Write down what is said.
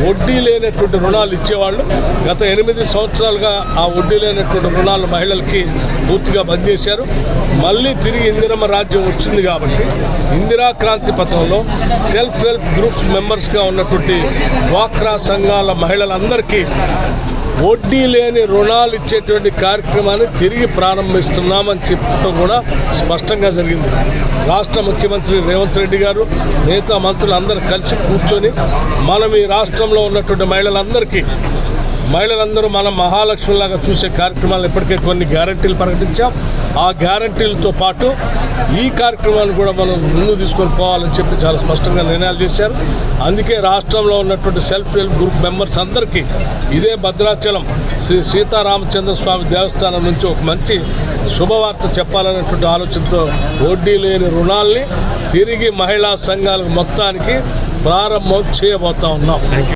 వడ్డీ లేనటువంటి రుణాలు ఇచ్చేవాళ్ళు. గత 8 సంవత్సరాలుగా ఆ వడ్డీ లేనటువంటి రుణాలు మహిళలకి పూర్తిగా బంద్ చేశారు. మళ్ళీ తిరిగి ఇందిరమ్మ రాజ్యం వచ్చింది కాబట్టి ఇందిరా క్రాంతి పథంలో సెల్ఫ్ హెల్ప్ గ్రూప్స్ మెంబర్స్గా ఉన్నటువంటి డ్వాక్రా సంఘాల మహిళలందరికీ వడ్డీ లేని రుణాలు ఇచ్చేటువంటి కార్యక్రమాన్ని తిరిగి ప్రారంభిస్తున్నామని చెప్పడం కూడా స్పష్టంగా జరిగింది. రాష్ట్ర ముఖ్యమంత్రి రేవంత్ రెడ్డి గారు మిగతా మంత్రులు అందరూ కలిసి కూర్చొని మనం ఈ రాష్ట్రంలో ఉన్నటువంటి మహిళలందరూ మనం మహాలక్ష్మిలాగా చూసే కార్యక్రమాలు ఇప్పటికే కొన్ని గ్యారంటీలు ప్రకటించాం. ఆ గ్యారంటీలతో పాటు ఈ కార్యక్రమాన్ని కూడా మనం ముందు తీసుకొని పోవాలని చెప్పి చాలా స్పష్టంగా నిర్ణయాలు చేశారు. అందుకే రాష్ట్రంలో ఉన్నటువంటి సెల్ఫ్ హెల్ప్ గ్రూప్ మెంబర్స్ అందరికీ ఇదే భద్రాచలం శ్రీ సీతారామచంద్ర స్వామి దేవస్థానం నుంచి ఒక మంచి శుభవార్త చెప్పాలనేటువంటి ఆలోచనతో వడ్డీ లేని రుణాల్ని తిరిగి మహిళా సంఘాలకు మొత్తానికి ప్రారంభం చేయబోతా ఉన్నాం.